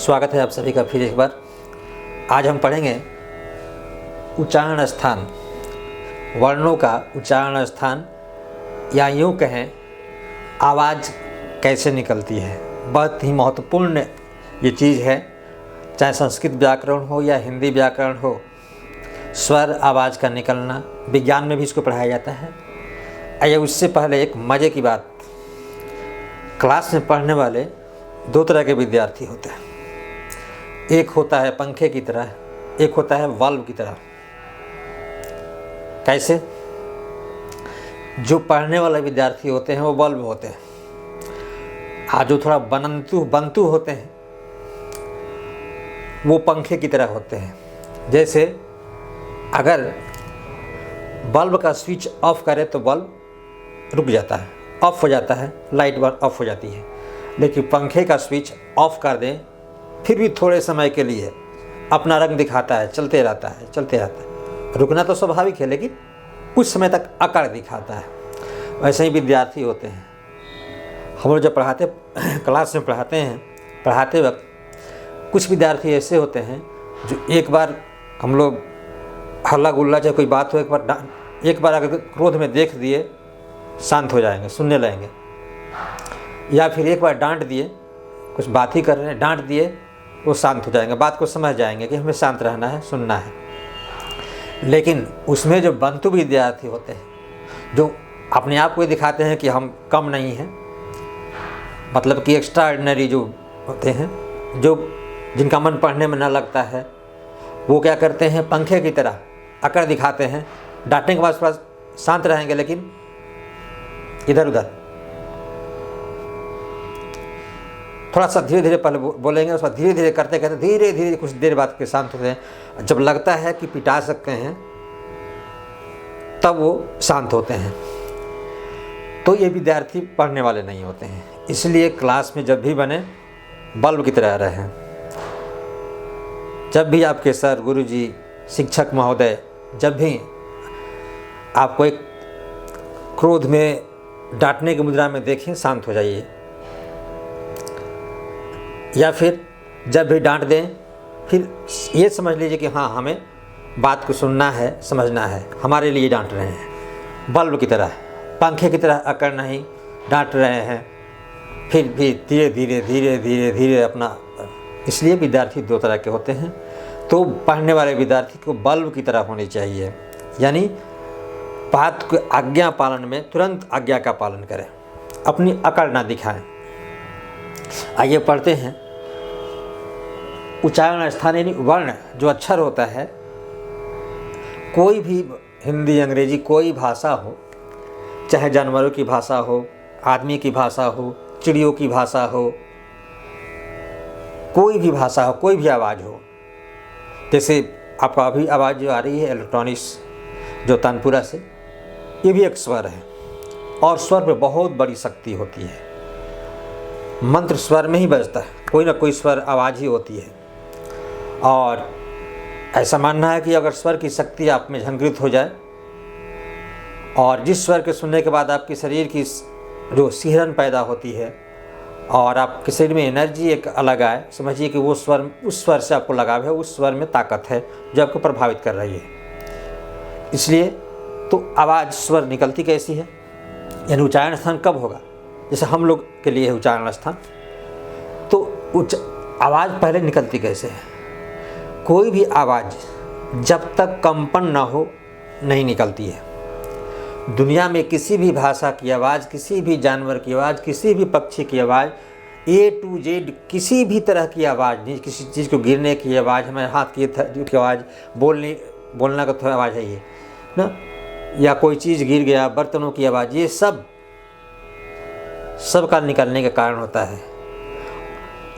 स्वागत है आप सभी का फिर एक बार। आज हम पढ़ेंगे उच्चारण स्थान, वर्णों का उच्चारण स्थान, या यूँ कहें आवाज़ कैसे निकलती है। बहुत ही महत्वपूर्ण ये चीज़ है, चाहे संस्कृत व्याकरण हो या हिंदी व्याकरण हो। स्वर आवाज़ का निकलना विज्ञान में भी इसको पढ़ाया जाता है। आइए उससे पहले एक मज़े की बात, क्लास में पढ़ने वाले दो तरह के विद्यार्थी होते हैं। एक होता है पंखे की तरह, एक होता है वाल्व की तरह। कैसे? जो पढ़ने वाले विद्यार्थी होते हैं वो बल्ब होते हैं, आज जो थोड़ा बंतु होते हैं वो पंखे की तरह होते हैं। जैसे अगर बल्ब का स्विच ऑफ करें तो बल्ब रुक जाता है, ऑफ हो जाता है, लाइट ऑफ हो जाती है। लेकिन पंखे का स्विच ऑफ कर दें फिर भी थोड़े समय के लिए अपना रंग दिखाता है, चलते रहता है। रुकना तो स्वाभाविक है, लेकिन कुछ समय तक आकार दिखाता है। वैसे ही विद्यार्थी होते हैं। हम लोग जब क्लास में पढ़ाते वक्त कुछ विद्यार्थी ऐसे होते हैं जो एक बार हम लोग हल्ला गुल्ला चाहे कोई बात हो, एक बार अगर क्रोध में देख दिए शांत हो जाएंगे, सुनने लगेंगे। या फिर एक बार डांट दिए, कुछ बात ही कर रहे हैं, डांट दिए, वो शांत हो जाएंगे, बात को समझ जाएंगे कि हमें शांत रहना है, सुनना है। लेकिन उसमें जो बंतु विद्यार्थी होते हैं, जो अपने आप को दिखाते हैं कि हम कम नहीं हैं, मतलब कि एक्स्ट्रा ऑर्डिनरी जो होते हैं, जो जिनका मन पढ़ने में न लगता है, वो क्या करते हैं, पंखे की तरह अकड़ दिखाते हैं। डांटने के बाद थोड़ा शांत रहेंगे, लेकिन इधर उधर थोड़ा सा धीरे धीरे पहले बोलेंगे, उसके बाद धीरे धीरे करते करते धीरे धीरे कुछ देर बाद के शांत होते हैं। जब लगता है कि पिटा सकते हैं तब वो शांत होते हैं। तो ये विद्यार्थी पढ़ने वाले नहीं होते हैं। इसलिए क्लास में जब भी बने बल्ब की तरह रहें। जब भी आपके सर, गुरुजी, शिक्षक महोदय जब भी आपको एक क्रोध में डांटने की मुद्रा में देखें, शांत हो जाइए। या फिर जब भी डांट दें फिर ये समझ लीजिए कि हाँ, हमें बात को सुनना है, समझना है, हमारे लिए डांट रहे हैं। बल्ब की तरह, पंखे की तरह अकड़ नहीं, डांट रहे हैं, फिर भी धीरे धीरे धीरे धीरे धीरे अपना। इसलिए विद्यार्थी दो तरह के होते हैं। तो पढ़ने वाले विद्यार्थी को बल्ब की तरह होनी चाहिए, यानी बात को आज्ञा पालन में तुरंत आज्ञा का पालन करें, अपनी अकड़ ना दिखाएं। आइए पढ़ते हैं। उच्चारण स्थान यानी वर्ण, जो अक्षर होता है, कोई भी हिंदी, अंग्रेजी, कोई भाषा हो, चाहे जानवरों की भाषा हो, आदमी की भाषा हो, चिड़ियों की भाषा हो, कोई भी भाषा हो, कोई भी आवाज़ हो। जैसे आपका अभी आवाज़ जो आ रही है इलेक्ट्रॉनिक्स, जो तानपुरा से, ये भी एक स्वर है। और स्वर में बहुत बड़ी शक्ति होती है। मंत्र स्वर में ही बजता है, कोई ना कोई स्वर आवाज़ ही होती है। और ऐसा मानना है कि अगर स्वर की शक्ति आप में झंकृत हो जाए और जिस स्वर के सुनने के बाद आपके शरीर की जो सिहरन पैदा होती है और आपके शरीर में एनर्जी एक अलग आए, समझिए कि वो स्वर, उस स्वर से आपको लगाव है, उस स्वर में ताकत है जो आपको प्रभावित कर रही है। इसलिए तो आवाज़, स्वर निकलती कैसी है, यानी उच्चारण स्थान कब होगा। जैसे हम लोग के लिए है उच्चारण स्थान, तो आवाज़ पहले निकलती कैसे है। कोई भी आवाज़ जब तक कंपन ना हो नहीं निकलती है। दुनिया में किसी भी भाषा की आवाज़, किसी भी जानवर की आवाज़, किसी भी पक्षी की आवाज़, A to Z किसी भी तरह की आवाज़ नहीं, किसी चीज़ को गिरने की आवाज़, हमारे हाथ की आवाज़, बोलना का थोड़ा आवाज़ है ये ना, या कोई चीज़ गिर गया, बर्तनों की आवाज़, ये सब का निकलने का कारण होता है।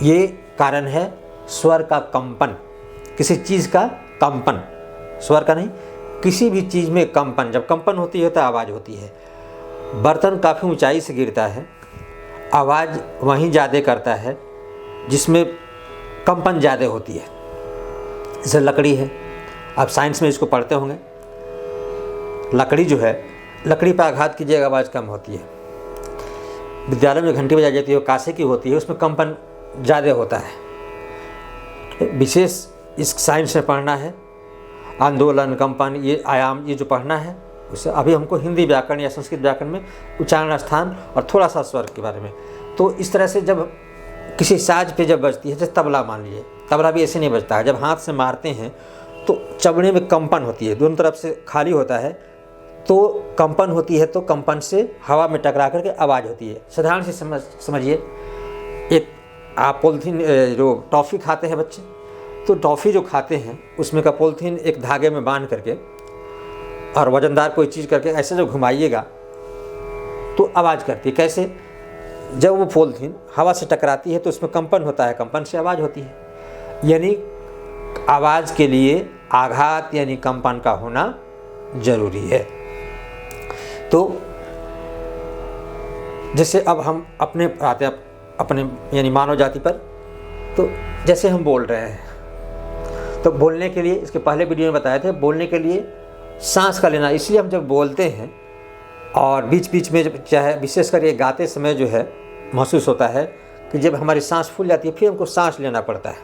ये कारण है स्वर का कंपन, किसी चीज़ का कंपन, स्वर का नहीं, किसी भी चीज़ में कंपन। जब कंपन होती है तो आवाज़ होती है। बर्तन काफ़ी ऊंचाई से गिरता है, आवाज़ वहीं ज़्यादा करता है जिसमें कंपन ज़्यादा होती है। जैसे लकड़ी है, आप साइंस में इसको पढ़ते होंगे। लकड़ी जो है, लकड़ी पर आघात कीजिएगा आवाज़ कम होती है। विद्यालय में घंटी बजाई जाती है, कांसे की होती है, उसमें कंपन ज़्यादा होता है। विशेष इस साइंस में पढ़ना है, आंदोलन, कंपन, ये आयाम, ये जो पढ़ना है उसे अभी हमको हिंदी व्याकरण या संस्कृत व्याकरण में उच्चारण स्थान और थोड़ा सा स्वर के बारे में। तो इस तरह से जब किसी साज पे जब बजती है, जैसे तबला मान लीजिए, तबला भी ऐसे नहीं बजता है, जब हाथ से मारते हैं तो चबड़े में कंपन होती है, दोनों तरफ से खाली होता है तो कंपन होती है, तो कंपन से हवा में टकरा करके आवाज़ होती है। साधारण से समझिए, एक आप पॉलीथीन जो टॉफ़ी खाते हैं बच्चे, तो टॉफ़ी जो खाते हैं उसमें का पॉलीथीन एक धागे में बांध करके और वजनदार कोई चीज़ करके ऐसे जो घुमाइएगा तो आवाज़ करती है। कैसे? जब वो पॉलीथीन हवा से टकराती है तो उसमें कंपन होता है, कंपन से आवाज़ होती है। यानी आवाज़ के लिए आघात यानी कंपन का होना जरूरी है। तो जैसे अब हम अपने आते हैं अपने यानी मानव जाति पर, तो जैसे हम बोल रहे हैं तो बोलने के लिए, इसके पहले वीडियो में बताए थे, बोलने के लिए सांस का लेना। इसलिए हम जब बोलते हैं और बीच बीच में जब चाहे विशेषकर ये गाते समय जो है महसूस होता है कि जब हमारी सांस फूल जाती है फिर हमको सांस लेना पड़ता है,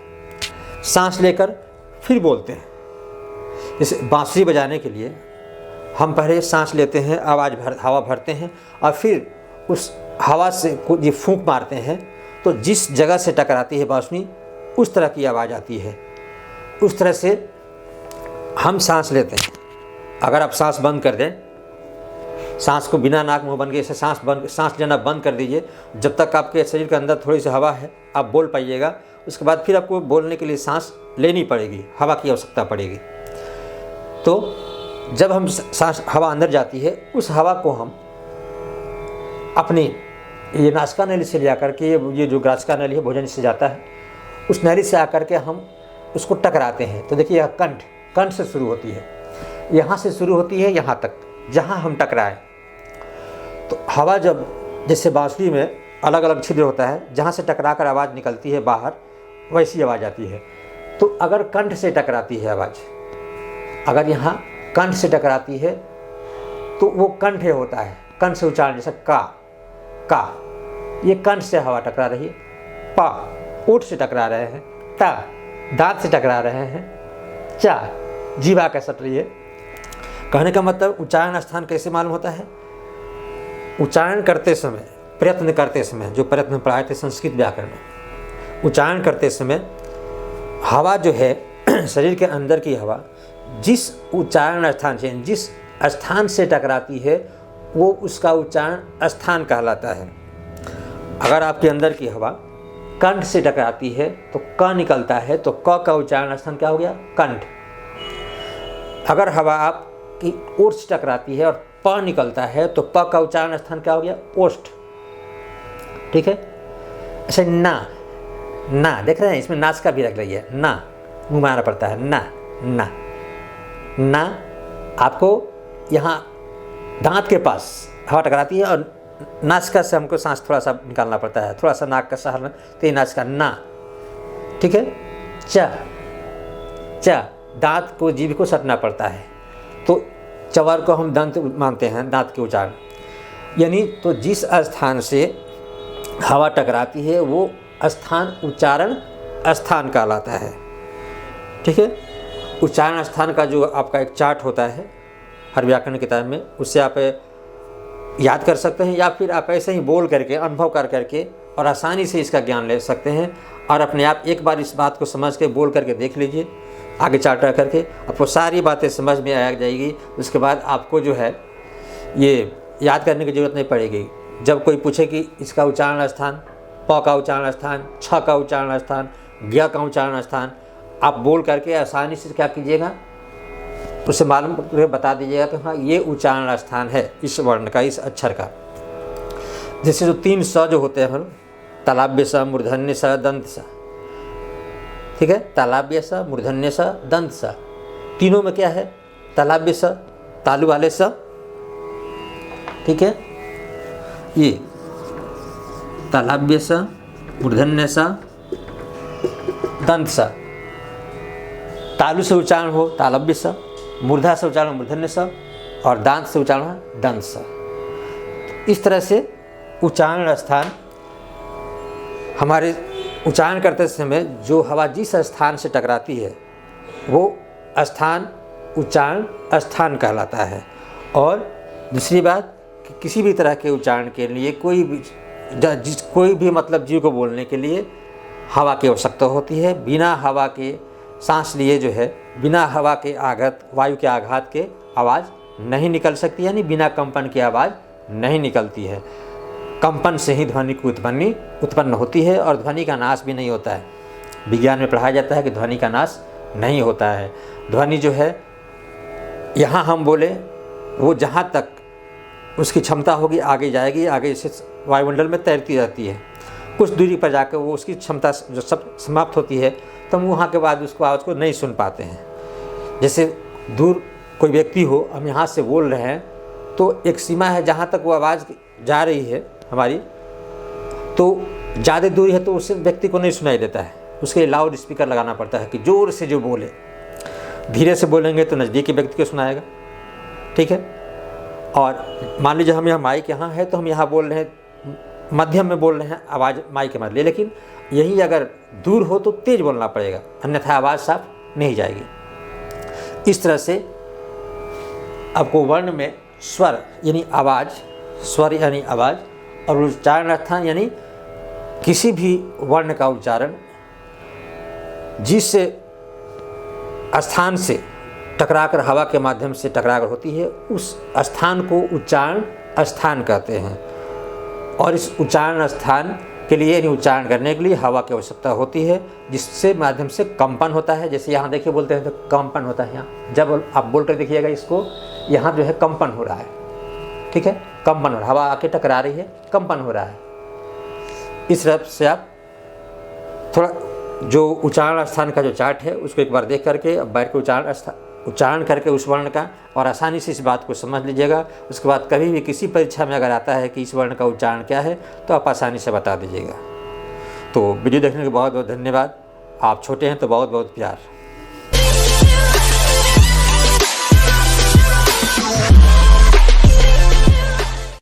सांस लेकर फिर बोलते हैं। जैसे बांसुरी बजाने के लिए हम पहले सांस लेते हैं, हवा भरते हैं और फिर उस हवा से ये फूंक मारते हैं तो जिस जगह से टकराती है बांसुरी उस तरह की आवाज़ आती है। उस तरह से हम सांस लेते हैं। अगर आप सांस बंद कर दें, सांस को बिना नाक मुंह बंद किए ऐसे सांस लेना बंद कर दीजिए, जब तक आपके शरीर के अंदर थोड़ी सी हवा है आप बोल पाइएगा। उसके बाद फिर आपको बोलने के लिए सांस लेनी पड़ेगी, हवा की आवश्यकता पड़ेगी। तो जब हम सांस हवा अंदर जाती है, उस हवा को हम अपनी ये नासिका नली से ले आकर के, ये जो नासिका नली है भोजन से जाता है, उस नली से आकर के हम उसको टकराते हैं। तो देखिए यह कंठ से शुरू होती है, यहाँ से शुरू होती है यहाँ तक जहाँ हम टकराए। तो हवा जब जैसे बांसुरी में अलग अलग छिद्र होता है, जहाँ से टकरा कर आवाज़ निकलती है बाहर, वैसी आवाज़ आती है। तो अगर कंठ से टकराती है आवाज़, अगर यहाँ कंठ से टकराती है तो वो कंठ होता है, कंठ से उच्चारण, जैसे का, ये कंठ से हवा टकरा रही है। पा, ओठ से टकरा रहे हैं। ता, दांत से टकरा रहे हैं। चा, जीवा का सट रही है। कहने का मतलब उच्चारण स्थान कैसे मालूम होता है? उच्चारण करते समय, प्रयत्न करते समय, जो प्रयत्न पढ़ाए थे संस्कृत व्याकरण में, उच्चारण करते समय हवा जो है शरीर के अंदर की हवा जिस उच्चारण स्थान से, जिस स्थान से टकराती है वो उसका उच्चारण स्थान कहलाता है। अगर आपके अंदर की हवा कंठ से टकराती है तो क निकलता है, तो क का उच्चारण स्थान क्या हो गया? कंठ। अगर हवा आपकी ओठ से टकराती है और प निकलता है तो प का उच्चारण स्थान क्या हो गया? ओष्ठ। ठीक है। ऐसे ना देख रहे हैं, इसमें नासिका भी रख रही है, ना मुँह मारना पड़ता है, ना आपको यहाँ दांत के पास हवा टकराती है और नासिका से हमको सांस थोड़ा सा निकालना पड़ता है, थोड़ा सा नाक का सहारा, तो ये नासिका ना। ठीक है। चा दांत को, जीभ को सटना पड़ता है, तो चवर को हम दंत मानते हैं, दांत के उच्चारण। यानी तो जिस स्थान से हवा टकराती है वो स्थान उच्चारण स्थान कहलाता है। ठीक है। उच्चारण स्थान का जो आपका एक चार्ट होता है हर व्याकरण किताब में, उससे आप याद कर सकते हैं या फिर आप ऐसे ही बोल करके, अनुभव कर करके और आसानी से इसका ज्ञान ले सकते हैं। और अपने आप एक बार इस बात को समझ के बोल करके देख लीजिए, आगे चार्ट रख करके आपको सारी बातें समझ में आ जाएगी। उसके बाद आपको जो है ये याद करने की ज़रूरत नहीं पड़ेगी। जब कोई पूछे कि इसका उच्चारण स्थान, प का उच्चारण स्थान, छ का उच्चारण स्थान, ज्ञ का उच्चारण स्थान, आप बोल करके आसानी से क्या कीजिएगा, उसे मालूम बता दीजिएगा कि हाँ ये उच्चारण स्थान है इस वर्ण का, इस अक्षर का। जैसे जो 3 स जो होते हैं, तालाब्य स, मूर्धन्य स, दंत स। ठीक है। तालाब्य स, मूर्धन्य स, दंत स, तीनों में क्या है? तालाब्य स, तालु वाले स। ठीक है। ये तालाब्य स, मूर्धन्य स, दंत स। तालु से उच्चारण हो तालब्य स, मूर्धा से उच्चारण मूर्धन्य स, और दांत से उच्चारण दंत स। इस तरह से उच्चारण स्थान हमारे उच्चारण करते समय जो हवा जिस स्थान से टकराती है वो स्थान उच्चारण स्थान कहलाता है। और दूसरी बात कि किसी भी तरह के उच्चारण के लिए कोई भी मतलब जीव को बोलने के लिए हवा की आवश्यकता होती है। बिना हवा के सांस लिए जो है बिना हवा के आघात वायु के आघात के आवाज़ नहीं निकल सकती, यानी बिना कंपन की आवाज़ नहीं निकलती है। कंपन से ही ध्वनि की उत्पन्न होती है और ध्वनि का नाश भी नहीं होता है। विज्ञान में पढ़ाया जाता है कि ध्वनि का नाश नहीं होता है। ध्वनि जो है यहाँ हम बोले वो जहाँ तक उसकी क्षमता होगी आगे जाएगी, आगे से वायुमंडल में तैरती रहती है। कुछ दूरी पर जाकर वो उसकी क्षमता जो सब समाप्त होती है तो हम वहाँ के बाद उसको आवाज़ को नहीं सुन पाते हैं। जैसे दूर कोई व्यक्ति हो, हम यहाँ से बोल रहे हैं तो एक सीमा है जहाँ तक वो आवाज़ जा रही है हमारी, तो ज़्यादा दूरी है तो उस व्यक्ति को नहीं सुनाई देता है। उसके लिए लाउड स्पीकर लगाना पड़ता है कि ज़ोर से जो बोले। धीरे से बोलेंगे तो नज़दीकी व्यक्ति को सुनाएगा, ठीक है। और मान लीजिए हम यहाँ माइक यहाँ है तो हम यहाँ बोल रहे हैं, मध्यम में बोल रहे हैं, आवाज़ माइक के मध्य, लेकिन यही अगर दूर हो तो तेज़ बोलना पड़ेगा, अन्यथा आवाज़ साफ नहीं जाएगी। इस तरह से आपको वर्ण में स्वर यानी आवाज़, स्वर यानी आवाज़, और उच्चारण स्थान यानी किसी भी वर्ण का उच्चारण जिस स्थान से टकराकर हवा के माध्यम से टकराकर होती है उस स्थान को उच्चारण स्थान कहते हैं। और इस उच्चारण स्थान के लिए यानी उच्चारण करने के लिए हवा की आवश्यकता होती है, जिससे माध्यम से कंपन होता है। जैसे यहाँ देखिए बोलते हैं तो कंपन होता है। यहाँ जब आप बोल कर देखिएगा इसको, यहाँ जो है कंपन हो रहा है, ठीक है, कंपन हो रहा है, हवा आके टकरा रही है, कंपन हो रहा है। इस तरह से आप थोड़ा जो उच्चारण स्थान का जो चार्ट है उसको एक बार देख करके अब बैठ के उच्चारण करके उस वर्ण का, और आसानी से इस बात को समझ लीजिएगा। उसके बाद कभी भी किसी परीक्षा में अगर आता है कि इस वर्ण का उच्चारण क्या है तो आप आसानी से बता दीजिएगा। तो वीडियो देखने के बहुत बहुत धन्यवाद। आप छोटे हैं तो बहुत बहुत प्यार।